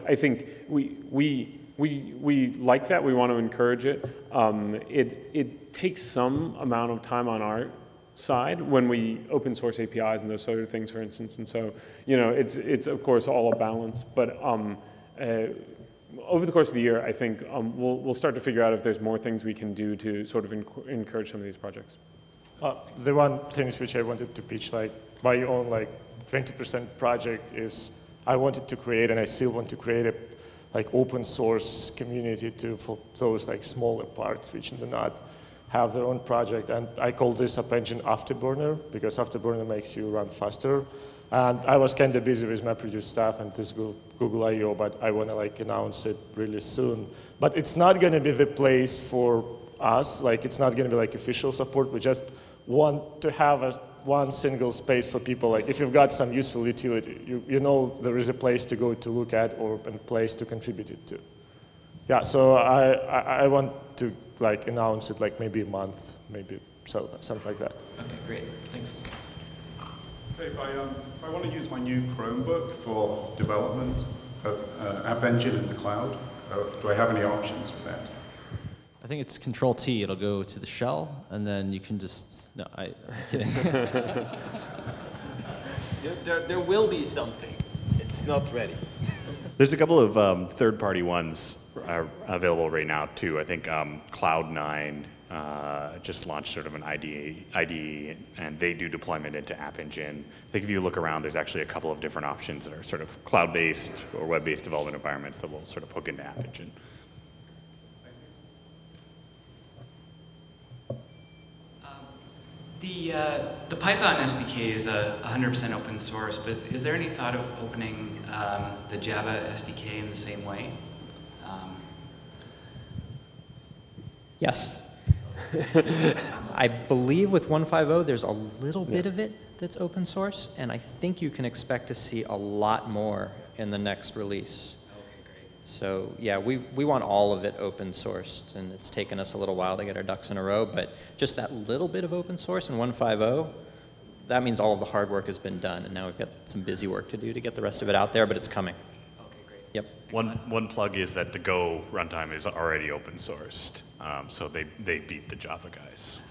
I think we like that. We want to encourage it. It takes some amount of time on our side when we open source APIs and those sort of things, for instance. And so, it's of course all a balance. But over the course of the year, I think we'll start to figure out if there's more things we can do to sort of encourage some of these projects. The one thing which I wanted to pitch, like my own 20% project is I wanted to create, and I still want to create a open source community for those smaller parts which do not have their own project, and I call this App Engine Afterburner because Afterburner makes you run faster. And I was kind of busy with MapReduce stuff and this Google I/O, but I want to announce it really soon. But it's not going to be the place for us. It's not going to be official support. We just want to have one single space for people. If you've got some useful utility, there is a place to go to look at or a place to contribute it to. Yeah, so I want to announce it maybe a month, maybe something like that. Okay, great, thanks. Okay, if I want to use my new Chromebook for development of App Engine in the cloud, do I have any options for that? I think it's Control-T. It'll go to the shell, and then you can just... No, I'm kidding. There will be something. It's not ready. There's a couple of third-party ones are available right now, too. I think Cloud9 just launched sort of an IDE, and they do deployment into App Engine. I think if you look around, there's actually a couple of different options that are sort of cloud-based or web-based development environments that will sort of hook into App Engine. The Python SDK is 100% open source, but is there any thought of opening the Java SDK in the same way? Yes. I believe with 1.5.0 there's a little bit of it that's open source, and I think you can expect to see a lot more in the next release. Okay, great. So yeah, we want all of it open sourced, and it's taken us a little while to get our ducks in a row, but just that little bit of open source in 1.5.0, that means all of the hard work has been done, and now we've got some busy work to do to get the rest of it out there, but it's coming. Okay, great. Yep. One plug is that the Go runtime is already open sourced, so they beat the Java guys.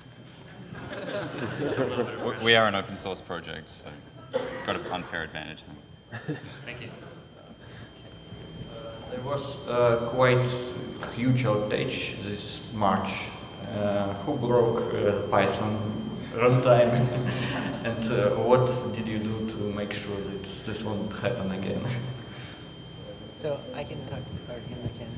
We are an open source project, so it's got an unfair advantage then. Thank you. There was quite huge outage this March. Who broke Python runtime? And what did you do to make sure that this won't happen again? So I can talk, or him I can.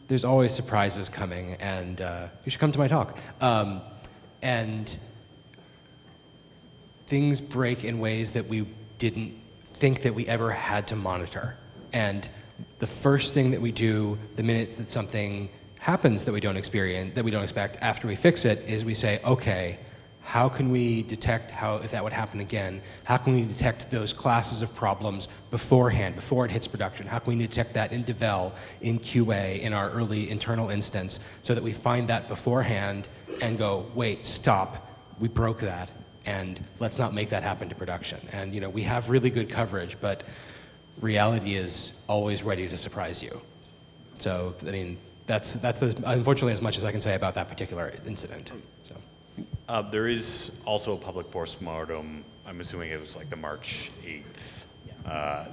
There's always surprises coming, and you should come to my talk. And things break in ways that we didn't think that we ever had to monitor. And the first thing that we do the minute that something happens that we don't expect after we fix it is we say, okay, how can we detect if that would happen again? How can we detect those classes of problems beforehand, before it hits production? How can we detect that in Devel, in QA, in our early internal instance, so that we find that beforehand and go, wait, stop, we broke that, and let's not make that happen to production. And we have really good coverage, but reality is always ready to surprise you. So, I mean, that's unfortunately as much as I can say about that particular incident. So. There is also a public postmortem. I'm assuming it was like the March 8th.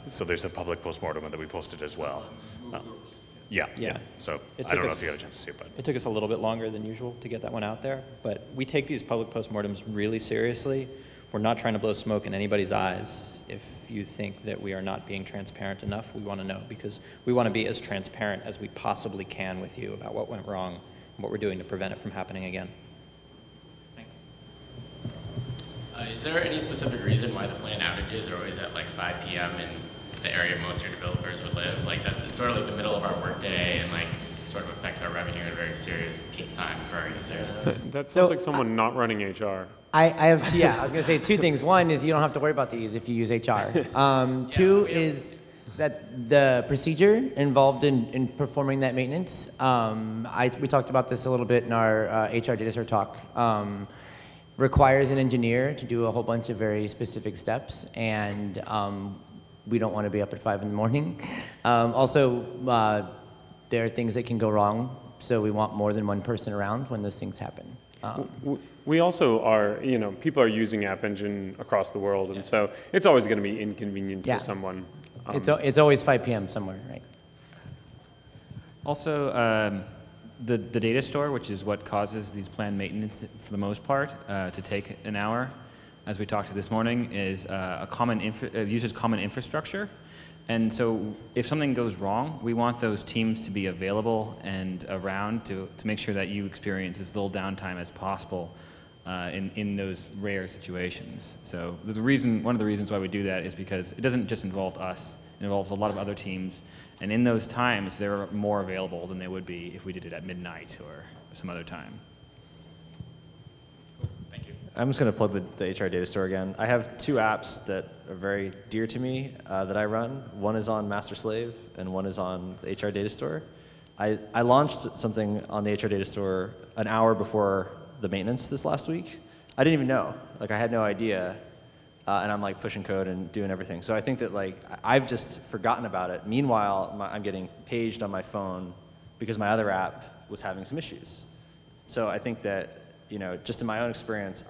So there's a public postmortem that we posted as well. Yeah. So I don't know if you got a chance to see it, but it took us a little bit longer than usual to get that one out there. But we take these public postmortems really seriously. We're not trying to blow smoke in anybody's eyes. If you think that we are not being transparent enough, we want to know, because we want to be as transparent as we possibly can with you about what went wrong and what we're doing to prevent it from happening again. Is there any specific reason why the planned outages are always at like 5 p.m. in the area most of your developers would live? Like it's sort of like the middle of our workday, and like sort of affects our revenue at a very serious peak time for our users. That sounds like someone not running HR. I have, I was going to say two things. One is you don't have to worry about these if you use HR. Two is that the procedure involved in performing that maintenance, we talked about this a little bit in our HR Data Store talk, requires an engineer to do a whole bunch of very specific steps, and we don't want to be up at 5 in the morning. Also, there are things that can go wrong, so we want more than one person around when those things happen. We also are, people are using App Engine across the world, and so it's always going to be inconvenient for someone. It's always 5 p.m. somewhere, right? Also, the data store, which is what causes these planned maintenance for the most part to take an hour, as we talked to this morning, is uses common infrastructure. And so if something goes wrong, we want those teams to be available and around to make sure that you experience as little downtime as possible in those rare situations. So one of the reasons why we do that is because it doesn't just involve us, it involves a lot of other teams. And in those times, they're more available than they would be if we did it at midnight or some other time. Thank you. I'm just going to plug the HR Data Store again. I have two apps that are very dear to me that I run. One is on Master Slave, and one is on the HR Data Store. I launched something on the HR Data Store an hour before the maintenance this last week. I didn't even know. I had no idea. And I'm pushing code and doing everything. So I think that I've just forgotten about it. Meanwhile, I'm getting paged on my phone because my other app was having some issues. So I think that, just in my own experience,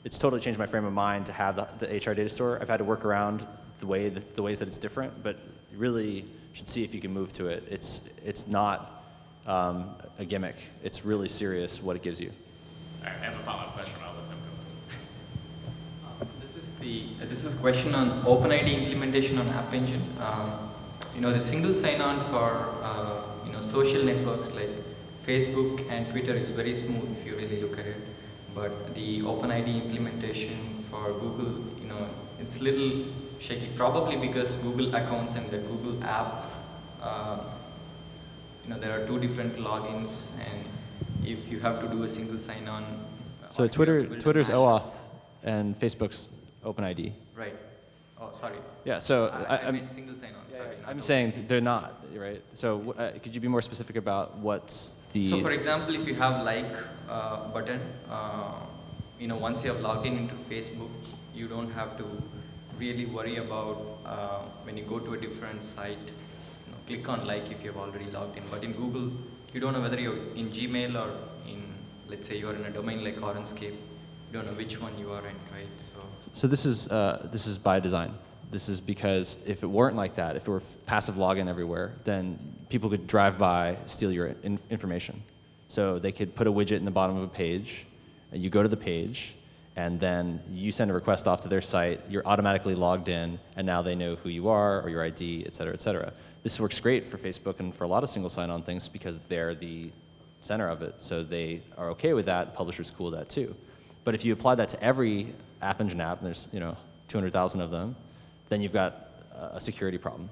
it's totally changed my frame of mind to have the HR Data Store. I've had to work around the ways that it's different, but you really should see if you can move to it. It's not a gimmick. It's really serious what it gives you. I have a follow-up question. I'll let them go. This is a question on OpenID implementation on App Engine. The single sign-on for social networks like Facebook and Twitter is very smooth if you really look at it. But the OpenID implementation for Google, it's a little shaky. Probably because Google accounts and the Google app, there are two different logins, and if you have to do a single sign-on. So Twitter's OAuth and Facebook's OpenID. Right. Oh, sorry. Yeah, so I meant single sign-on, sorry. I'm saying they're not, right? So could you be more specific about what's the... So for example, if you have button, once you have logged into Facebook, you don't have to really worry about when you go to a different site, click on if you have already logged in. But in Google, you don't know whether you're in Gmail or let's say you're in a domain like Orenscape. You don't know which one you are in, right? So this is by design. This is because if it weren't like that, if it were passive login everywhere, then people could drive by, steal your information. So they could put a widget in the bottom of a page, and you go to the page, and then you send a request off to their site, you're automatically logged in, and now they know who you are or your ID, et cetera, et cetera. This works great for Facebook and for a lot of single sign-on things because they're the center of it, so they are okay with that. Publishers cool with that too. But if you apply that to every App Engine app, and there's 200,000 of them, then you've got a security problem.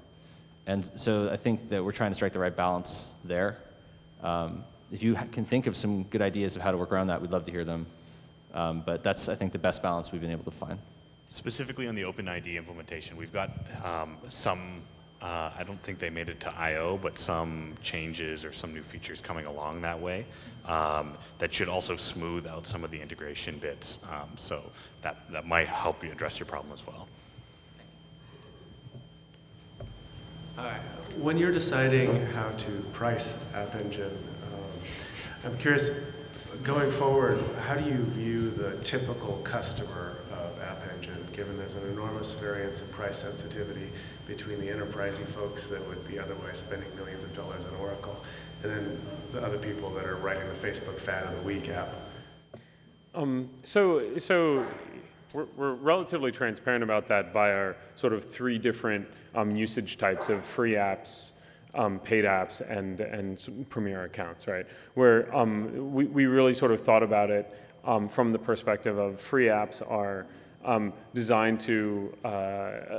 And so I think that we're trying to strike the right balance there. If you can think of some good ideas of how to work around that, we'd love to hear them. But that's, I think, the best balance we've been able to find. Specifically on the OpenID implementation, we've got some, I don't think they made it to I/O, but some changes or some new features coming along that way that should also smooth out some of the integration bits. So that might help you address your problem as well. When you're deciding how to price App Engine, I'm curious, going forward, how do you view the typical customer of App Engine, given there's an enormous variance in price sensitivity between the enterprisey folks that would be otherwise spending millions of dollars on Oracle, and then the other people that are writing the Facebook Fad of the Week app? So we're relatively transparent about that by our sort of 3 different usage types of free apps, paid apps, and Premier accounts, right? Where we really sort of thought about it from the perspective of free apps are designed to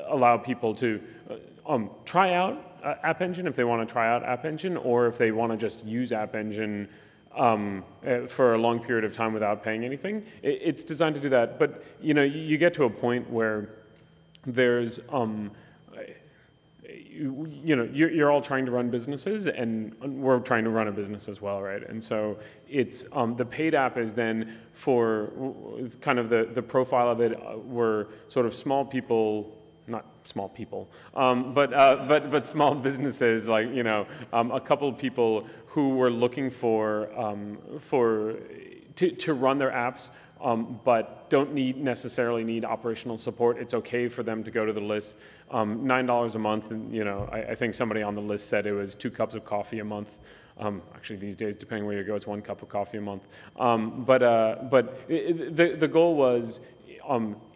allow people to try out App Engine if they want to try out App Engine, or if they want to just use App Engine for a long period of time without paying anything. It's designed to do that, but you get to a point where there's you're all trying to run businesses, and we're trying to run a business as well, right? And so it's the paid app is then for kind of the profile of it were sort of small people. Not small people, but small businesses, like a couple of people who were looking to run their apps, but don't necessarily need operational support. It's okay for them to go to the list. $9 a month, and I think somebody on the list said it was 2 cups of coffee a month. Actually, these days, depending where you go, it's 1 cup of coffee a month. But the goal was.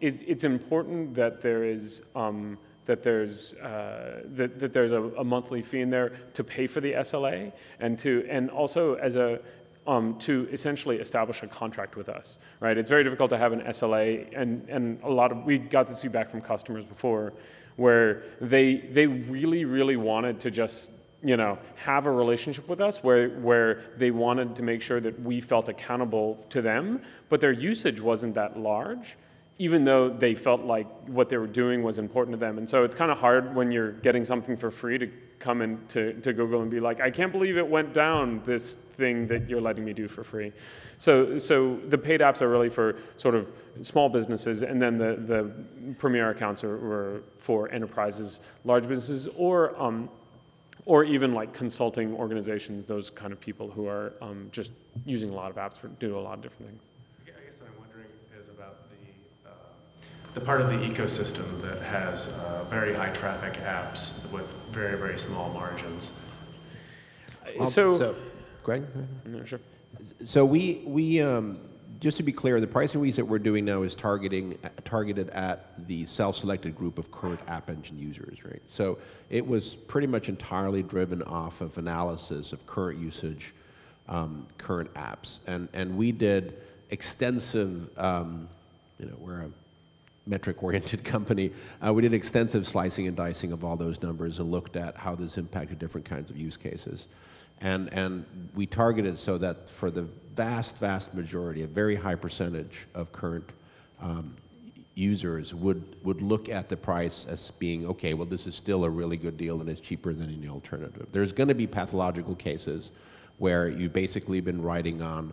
It's important that there's a monthly fee in there to pay for the SLA, and also as to essentially establish a contract with us, right? It's very difficult to have an SLA, and we got this feedback from customers before, where they really wanted to just have a relationship with us where they wanted to make sure that we felt accountable to them, but their usage wasn't that large, even though they felt like what they were doing was important to them. And so it's kind of hard when you're getting something for free to come into Google and be like, I can't believe it went down, this thing that you're letting me do for free. So the paid apps are really for sort of small businesses, and then the Premier accounts were for enterprises, large businesses, or even like consulting organizations, those kind of people who are just using a lot of apps to do a lot of different things. I guess what I'm wondering is about the part of the ecosystem that has very high traffic apps with very, very small margins. Greg? No, sure. So we just to be clear, the price increase that we're doing now is targeted at the self-selected group of current App Engine users, right? So it was pretty much entirely driven off of analysis of current usage, current apps, and we did extensive, we're a metric-oriented company. We did extensive slicing and dicing of all those numbers and looked at how this impacted different kinds of use cases. And we targeted so that for the vast majority, a very high percentage of current users would look at the price as being, okay, well, this is still a really good deal and it's cheaper than any alternative. There's going to be pathological cases where you've basically been riding on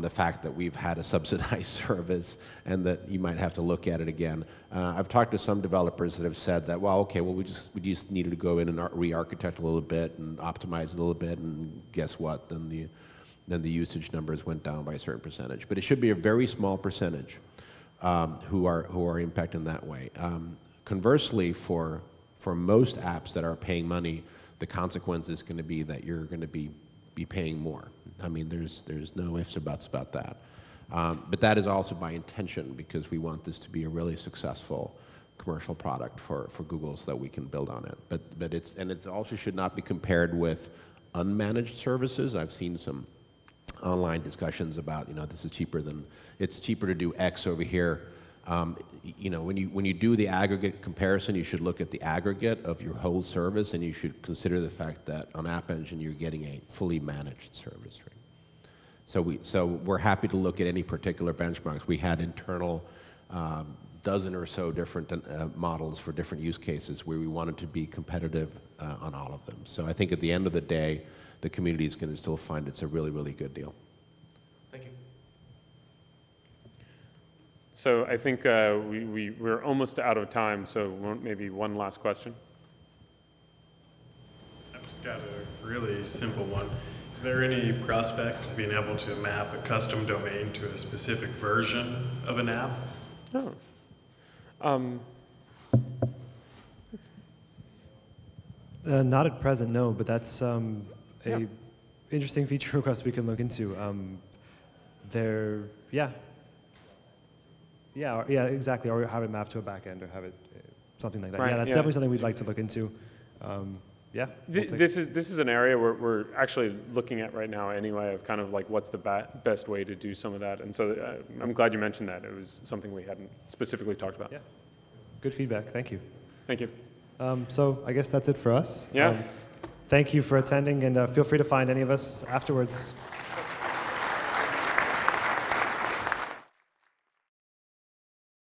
the fact that we've had a subsidized service and that you might have to look at it again. I've talked to some developers that have said that, well, okay, well, we just needed to go in and re-architect a little bit and optimize a little bit, and guess what? Then the usage numbers went down by a certain percentage. But it should be a very small percentage who are impacted in that way. Conversely, for most apps that are paying money, the consequence is going to be that you're going to be paying more. I mean, there's no ifs or buts about that. But that is also by intention, because we want this to be a really successful commercial product for Google so that we can build on it. But it also should not be compared with unmanaged services. I've seen some online discussions about, this is cheaper than, it's cheaper to do X over here. When you do the aggregate comparison, you should look at the aggregate of your whole service, and you should consider the fact that on App Engine you're getting a fully managed service. Right? So we're happy to look at any particular benchmarks. We had internal dozen or so different models for different use cases where we wanted to be competitive on all of them. So I think at the end of the day, the community is going to still find it's a really, really good deal. Thank you. So I think we're almost out of time, so maybe one last question. I've just got a really simple one. Is there any prospect of being able to map a custom domain to a specific version of an app? No. Not at present, no, but that's a interesting feature request we can look into. Yeah, exactly, or have it mapped to a backend, or have it something like that. Right, yeah, that's definitely something we'd like to look into. Yeah. This is an area we're actually looking at right now anyway, of kind of like what's the best way to do some of that. And so I'm glad you mentioned that. It was something we hadn't specifically talked about. Yeah. Good feedback. Thank you. Thank you. So I guess that's it for us. Yeah. Thank you for attending, and feel free to find any of us afterwards.